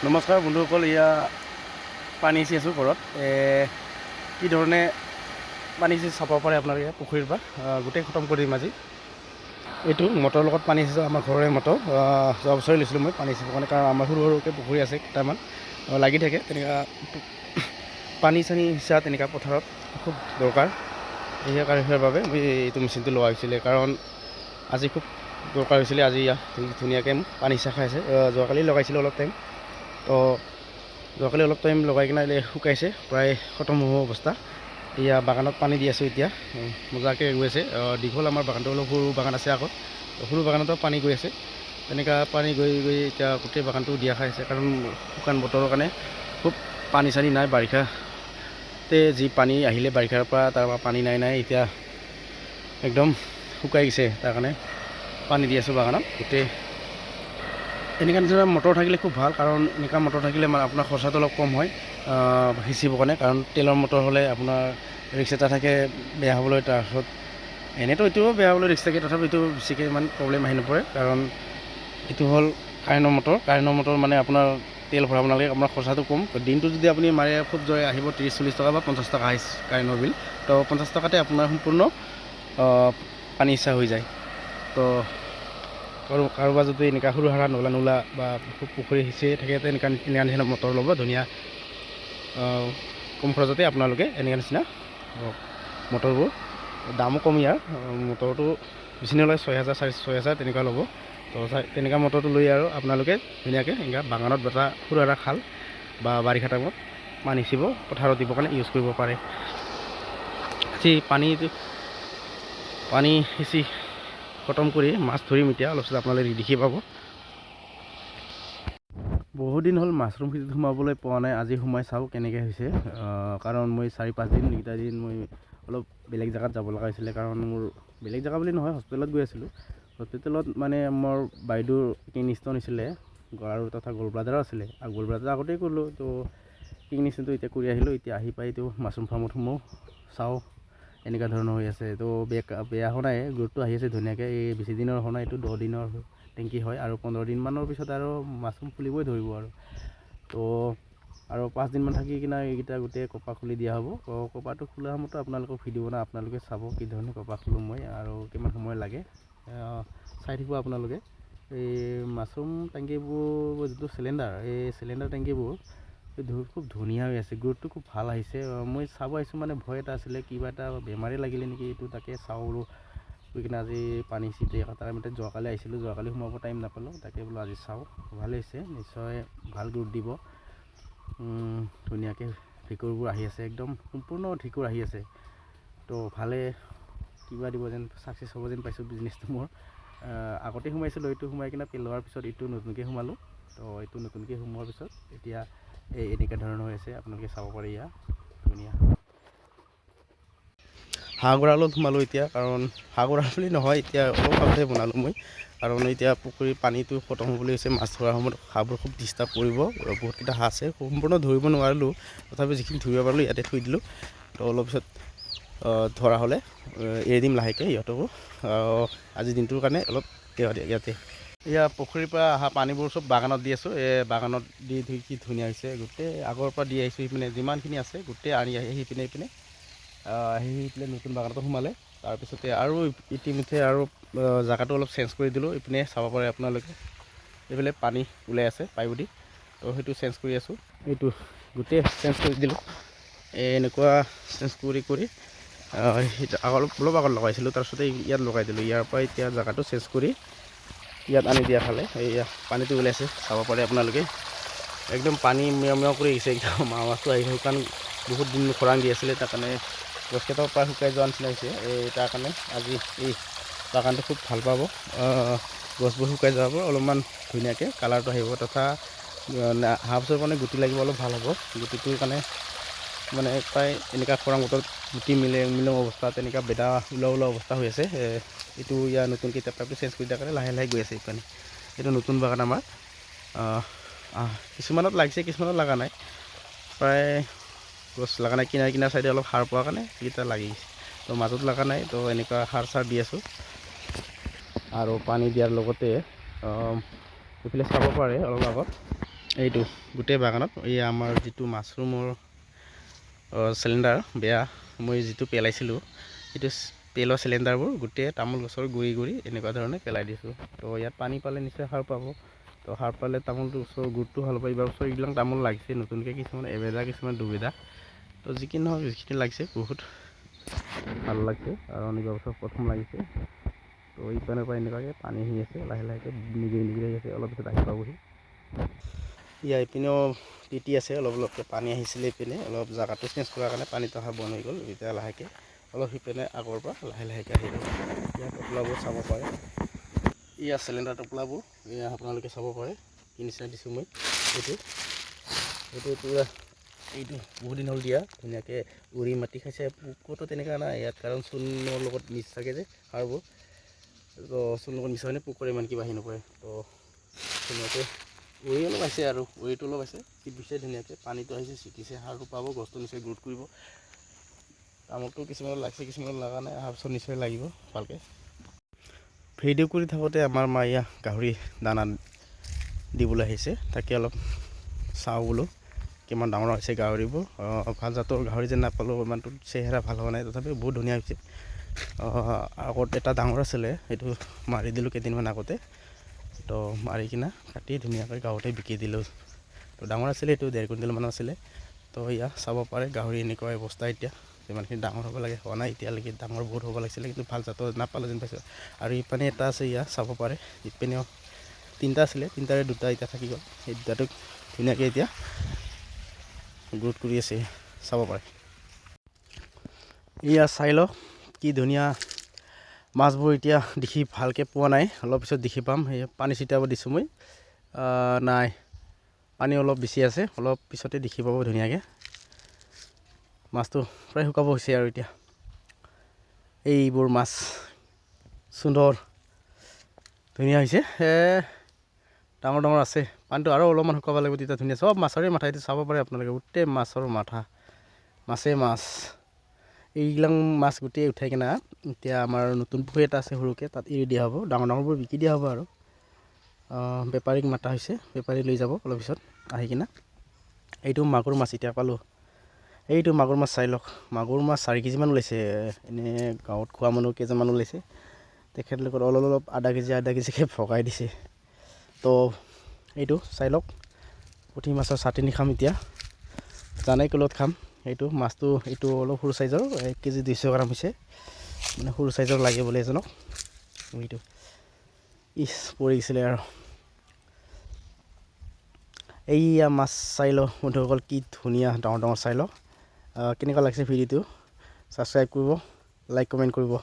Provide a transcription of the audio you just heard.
নমস্কাৰ বন্ধুসকল, এয়া পানী সিঁচি আছোঁ ঘৰত। কি ধৰণে পানী সিঁচি চাব পাৰে আপোনালোকে পুখুৰীৰ পৰা গোটেই খতম কৰি দিম আজি। এইটো মটৰৰ লগত পানী সিঁচা আমাৰ ঘৰৰে মটৰ। যোৱা বছৰে লৈছিলোঁ মই পানী সিঁচিবৰ কাৰণে, কাৰণ আমাৰ সৰু সৰুকৈ পুখুৰী আছে কেইটামান লাগি থাকে। তেনেকুৱা পানী চানী সিঁচা তেনেকুৱা পথাৰত খুব দৰকাৰ। সেই বাবে মই এইটো মেচিনটো লোৱা হৈছিলে, কাৰণ আজি খুব দৰকাৰ হৈছিলে। আজি ধুনীয়াকৈ পানী সিঁচা খাই আছে। যোৱাকালি লগাইছিলোঁ অলপ টাইম, তো যোৱাকালি অলপ টাইম লগাই কিনে শুকাইছে, প্ৰায় খতম হ'ব অৱস্থা। এয়া বাগানত পানী দি আছোঁ এতিয়া, মজাকৈ গৈ আছে। দীঘল আমাৰ বাগানটো, অলপ সৰু বাগান আছে আগত, সৰু বাগানতো পানী গৈ আছে। তেনেকুৱা পানী গৈ গৈ এতিয়া গোটেই বাগানটো দিয়া খাই আছে, কাৰণ শুকান বতৰৰ কাৰণে খুব পানী চানী নাই। বাৰিষাতে যি পানী আহিলে বাৰিষাৰ পৰা, তাৰ পৰা পানী নাই এতিয়া একদম শুকাই গৈছে। তাৰ কাৰণে পানী দি আছোঁ বাগানত গোটেই। এনেকুৱা নিচিনা মটৰ থাকিলে খুব ভাল, কাৰণ এনেকুৱা মটৰ থাকিলে আপোনাৰ খৰচাটো অলপ কম হয় সিঁচিবৰ কাৰণে। কাৰণ তেলৰ মটৰ হ'লে আপোনাৰ ৰিক্স এটা থাকে বেয়া হ'বলৈ। তাৰপিছত এনেতো এইটোও বেয়া হ'বলৈ ৰিক্স থাকে, তথাপি এইটো বেছিকৈ ইমান প্ৰব্লেম আহি নপৰে, কাৰণ এইটো হ'ল কাৰেণ্টৰ মটৰ। কাৰেণ্টৰ মটৰ মানে আপোনাৰ তেল ভৰাব নালাগে, আপোনাৰ খৰচাটো কম। দিনটো যদি আপুনি মাৰে খুব জয় আহিব 30-40 টকা বা 50 টকা কাৰেণ্টৰ বিল। তো 50 টকাতে আপোনাৰ সম্পূৰ্ণ পানী সিঁচা হৈ যায়। তো কাৰোবাৰ যদি এনেকুৱা সৰু সুৰা নলা বা পুখুৰী সিঁচিয়ে থাকে, এনেকুৱা নিচিনা মটৰ ল'ব ধুনীয়া। কম খৰচতে আপোনালোকে এনেকুৱা নিচিনা মটৰবোৰ, দামো কম ইয়াৰ। মটৰটো বেছি নলয়, 6,000 তেনেকুৱা ল'ব। তো তেনেকুৱা মটৰটো লৈ আৰু আপোনালোকে ধুনীয়াকৈ এনেকুৱা বাগানত এটা সৰু এটা খাল বা বাৰিষা টাইমত পানী সিঁচিব, পথাৰত দিবৰ কাৰণে ইউজ কৰিব পাৰে। পানী সিঁচি খতম কৰি মাছ ধৰিম এতিয়া। অলপ পিছত আপোনালোকে দেখি পাব। বহুত দিন হ'ল মাছৰুম খেতিত সোমাবলৈ পোৱা নাই, আজি সোমাই চাওঁ কেনেকৈ হৈছে। কাৰণ মই 4-5 দিন এইকেইটা দিন মই অলপ বেলেগ জেগাত যাব লগা হৈছিলে, কাৰণ মোৰ বেলেগ জেগা বুলি নহয়, হস্পিটেলত গৈ আছিলোঁ। হস্পিটেলত মানে মোৰ বাইদেউৰ কিডনী ষ্ট'ন হৈছিলে, আৰু তথা গল ব্লাডাৰো আছিলে। আৰু গল ব্লাডাৰ আগতেই কৰিলোঁ, তো কিডনী ষ্ট'নটো এতিয়া কৰি আহিলোঁ। এতিয়া আহি পাই এইটো মাছৰুম ফাৰ্মত সোমোঁ, চাওঁ এনেকুৱা ধৰণৰ হৈ আছে। তো বেয়া হোৱা নাই, গ্ৰোথটো আহি আছে ধুনীয়াকৈ। এই বেছি দিনৰ হোৱা নাই, এইটো 10 দিনৰ টেংকি হয়, আৰু 15 দিনমানৰ পিছত আৰু মাছৰুম ফুলিবই ধৰিব। তো আৰু 5 দিনমান থাকি কিনে এইকেইটা গোটেই কপা খুলি দিয়া হ'ব। কপাটো খোলা সময়তো আপোনালোকক ভিডিঅ' বনাই আপোনালোকে চাব কি ধৰণে কপা খোলোঁ মই, আৰু কিমান সময় লাগে চাই থাকিব আপোনালোকে। এই মাছৰুম টেংকিবোৰ যিটো চিলিণ্ডাৰ, এই চিলিণ্ডাৰ টেংকিবোৰ খুব ধুনীয়া হৈ আছে, গ্ৰোথটো খুব ভাল আহিছে। মই চাব আহিছোঁ, মানে ভয় এটা আছিলে, কিবা এটা বেমাৰেই লাগিলে নেকি এইটো, তাকে চাওঁ বোলো গৈ কিনে। আজি পানী ছিটি টাইমতে যোৱাকালি আহিছিলোঁ, যোৱাকালি সোমাব টাইম নাপালোঁ, তাকে বোলো আজি চাওঁ। ভালেই হৈছে, নিশ্চয় ভাল গ্ৰোথ দিব। ধুনীয়াকৈ ঢেঁকুৰবোৰ আহি আছে, একদম সম্পূৰ্ণ ঢেঁকুৰ আহি আছে। তো ভালে কিবা দিব যেন, ছাকচেছ হ'ব যেন পাইছোঁ বিজনেছটো মোৰ। আগতে সোমাইছিলোঁ, এইটো সোমাই কিনে পেলোৱাৰ পিছত এইটো নতুনকৈ সোমালোঁ। তো এইটো নতুনকৈ সোমোৱাৰ পিছত এতিয়া এনেকুৱা ধৰণৰ হৈ আছে, আপোনালোকে চাব পাৰে। ইয়াৰ ধুনীয়া হাঁহ গঁৰালত সোমালোঁ এতিয়া, কাৰণ হাঁহ গঁৰাল বুলি নহয়, এতিয়া অলপ আগতে বনালোঁ মই, কাৰণ এতিয়া পুখুৰীৰ পানীটো খতম হ'বলৈ হৈছে। মাছ ধৰাৰ সময়ত হাঁহবোৰ খুব ডিষ্টাৰ্ব কৰিব। বহুতকেইটা হাঁহ আছে, সম্পূৰ্ণ ধৰিব নোৱাৰিলোঁ, তথাপি যিখিনি ধৰিব পাৰিলোঁ ইয়াতে থৈ দিলোঁ। তো অলপ পিছত ধৰা হ'লে এৰি দিম লাহেকৈ সিহঁতকো। আজি দিনটোৰ কাৰণে অলপ ইয়াতে। এয়া পুখুৰীৰ পৰা অহা পানীবোৰ চব বাগানত দি আছোঁ। বাগানত দি কি ধুনীয়া হৈছে, গোটেই আগৰ পৰা দি আহিছোঁ। সিপিনে যিমানখিনি আছে গোটেই আনি আহি সিপিনে সিপিনে নতুন বাগানতো সোমালে। তাৰপিছতে আৰু ইতিমধ্যে আৰু জেগাটো অলপ চেঞ্জ কৰি দিলোঁ। ইপিনে চাব পাৰে আপোনালোকে, এইফালে পানী ওলাই আছে পাইপেদি, তো সেইটো চেঞ্জ কৰি আছোঁ। এইটো গোটেই চেঞ্জ কৰি দিলোঁ। এনেকুৱা চেঞ্জ কৰি অলপ আগত লগাইছিলোঁ, তাৰপিছতে ইয়াত লগাই দিলোঁ। ইয়াৰ পৰা এতিয়া জেগাটো চেঞ্জ কৰি ইয়াত আনি দিয়া ফালে এয়া পানীটো ওলাইছে, চাব পাৰে আপোনালোকে। একদম পানী মিয়া কৰি আহিছে, একদম মাছটো আহিছে। শুকান বহুত দিন খৰাং দি আছিলে, তাৰ কাৰণে গছকেইটাও প্ৰায় শুকাই যোৱা নিচিনা হৈছে। তাৰ কাৰণে আজি এই বাগানটো খুব ভাল পাব। গছবোৰ শুকাই যাব, অলপমান ধুনীয়াকৈ কালাৰটো আহিব, তথা অহা বছৰ কাৰণে গুটি লাগিব, অলপ ভাল হ'ব। গুটিটোৰ কাৰণে মানে প্ৰায় এনেকুৱা খৰাং বতৰত গুটি মিলং অৱস্থা, তেনেকুৱা বেদা ওলোৱা অৱস্থা হৈ আছে। এইটো ইয়াৰ নতুনকৈ পাইপটো চেঞ্জ কৰি দিয়াৰ কাৰণে লাহে লাহে গৈ আছে এইপানী। এইটো নতুন বাগান আমাৰ। কিছুমানত লাগিছে, কিছুমানত লগা নাই, প্ৰায় গছ লগা নাই। কিনাৰ চাইডে অলপ সাৰ পোৱাৰ কাৰণে এইকেইটা লাগিছে, তো মাজত লগা নাই। তো এনেকুৱা সাৰ চাৰ দি আছোঁ, আৰু পানী দিয়াৰ লগতে এইফালে চাব পাৰে অলপ আগত এইটো গোটেই বাগানত এই আমাৰ যিটো মাছৰুমৰ চিলিণ্ডাৰ বেয়া মই যিটো পেলাইছিলোঁ সেইটো তেলৰ চিলিণ্ডাৰবোৰ গোটেই তামোল গছৰ গুৰি এনেকুৱা ধৰণে পেলাই দিছোঁ। তো ইয়াত পানী পালে নিশ্চয় সাৰ পাব। তো সাৰ পালে তামোলটো ওচৰৰ গুৰটো ভাল পাব। এইবাৰ ওচৰ এইবিলাক তামোল লাগিছে নতুনকৈ, কিছুমান এবেদা কিছুমান দুবেদা। তো যিখিনি নহওক যিখিনি লাগিছে বহুত ভাল লাগিছে আৰু এইবাৰ বছৰ প্ৰথম লাগিছে। তো ইপানৰ পৰা এনেকুৱাকৈ পানী আহি আছে, লাহে লাহেকৈ নিগৰি আহি আছে, অলপ পিছত আহি পাবহি। ইপিনেও তিতি আছে, অলপকৈ পানী আহিছিলে ইপিনে, অলপ জেগাটো চেঞ্জ কৰাৰ কাৰণে পানীটো অহা বন্ধ হৈ গ'ল। এতিয়া লাহেকৈ অলপ সিপিনে আগৰ পৰা লাহেকৈ আহিব। ইয়াত টোপোলাবোৰ চাব পাৰে, চিলিণ্ডাৰ টোপোলাবোৰ আপোনালোকে চাব পাৰে কি নিচিনা দিছোঁ মই। এইটো পূৰা এইটো বহুত দিন হ'ল দিয়া, ধুনীয়াকৈ উৰি মাটি খাইছে। পোকতো তেনেকুৱা নাই ইয়াত, কাৰণ চূণৰ লগত মিক্স থাকে যে সাৰবোৰ। তো চূণৰ লগত মিক্স হ'লে পোকৰ ইমান কিবা আহি নপৰে। তো ধুনীয়াকৈ উৰি অলপ আহিছে আৰু উৰিটো অলপ আহিছে, ছিটিছে ধুনীয়াকৈ, পানীটো আহিছে ছিটিছে, সাৰটো পাব, গছটো নিশ্চয় গ্ৰোথ কৰিব। তামোলটো কিছুমানত লাগিছে কিছুমানত লগা নাই, অহাৰ পিছত নিশ্চয় লাগিব ভালকৈ। ভিডিঅ' কৰি থাকোঁতে আমাৰ মায়ে গাহৰি দানা দিবলৈ আহিছে, তাকে অলপ চাওঁ বোলো কিমান ডাঙৰ হৈছে গাহৰিবোৰ। ভাল জাতৰ গাহৰি যেন নাপালোঁ, ইমানটো চেহেৰা ভাল হোৱা নাই, তথাপিও বহুত ধুনীয়া হৈছে। আগত এটা ডাঙৰ আছিলে, সেইটো মাৰি দিলোঁ কেইদিনমান আগতে। তো মাৰি কিনা কাটি ধুনীয়াকৈ গাঁৱতে বিকি দিলোঁ। তো ডাঙৰ আছিলে, এইটো 1.5 কুইণ্টেলমান আছিলে। তো চাব পাৰে গাহৰি এনেকুৱা অৱস্থা এতিয়া, যিমানখিনি ডাঙৰ হ'ব লাগে হোৱা নাই এতিয়ালৈকে। ডাঙৰ বহুত হ'ব লাগিছিলে, কিন্তু ভাল জাতৰ নাপালোঁ যেন পাইছোঁ। আৰু ইপিনে এটা আছে, চাব পাৰে, ইপিনেও 3টা আছিলে, 3টাৰে 2টা এতিয়া থাকি গ'ল। এই 2টাটোক ধুনীয়াকৈ এতিয়া গ্ৰোথ কৰি আছে, চাব পাৰে। চাই লওক কি ধুনীয়া মাছবোৰ। এতিয়া দেখি ভালকৈ পোৱা নাই, অলপ পিছত দেখি পাম। সেই পানী ছিটাব দিছোঁ মই, নাই পানী অলপ বেছি আছে, অলপ পিছতে দেখি পাব ধুনীয়াকৈ। মাছটো প্ৰায় শুকাব হৈছে আৰু এতিয়া এইবোৰ মাছ সুন্দৰ ধুনীয়া হৈছে, ডাঙৰ ডাঙৰ আছে। পানীটো আৰু অলপমান শুকাব লাগিব, তেতিয়া ধুনীয়া। চব মাছৰে মাথা, এইটো চাব পাৰে আপোনালোকে, গোটেই মাছৰ মাথা, মাছেই মাছ। এইবিলাক মাছ গোটেই উঠাই কিনা এতিয়া আমাৰ নতুন পুখুৰী এটা আছে সৰুকৈ, তাত এৰি দিয়া হ'ব। ডাঙৰ ডাঙৰবোৰ বিকি দিয়া হ'ব আৰু বেপাৰীক মাতা হৈছে, বেপাৰী লৈ যাব অলপ পিছত আহি কিনা। এইটো মাগুৰ মাছ এতিয়া পালোঁ, এইটো মাগুৰ মাছ চাই লওক। মাগুৰ মাছ 4 কেজিমান ওলাইছে, এনেই গাঁৱত খোৱা মানুহ কেইজনমান ওলাইছে। তেখেতলোকৰ অলপ আধা কেজিকৈ ভগাই দিছে। তো এইটো চাই লওক, পুঠি মাছৰ চাটনি খাম এতিয়া, জানাই কিলত খাম। এইটো মাছটো এইটো অলপ সৰু চাইজৰ, 1 কেজি 200 গ্ৰাম হৈছে, মানে সৰু চাইজৰ লাগে বোলে এজনক। এইটো পৰি গৈছিলে আৰু এইয়া মাছ চাই লওক বন্ধুসকল, কি ধুনীয়া ডাঙৰ ডাঙৰ চাই লওক। কেনেকুৱা লাগিছে ভিডিঅ'টো, ছাবস্ক্ৰাইব কৰিব, লাইক কমেণ্ট কৰিব।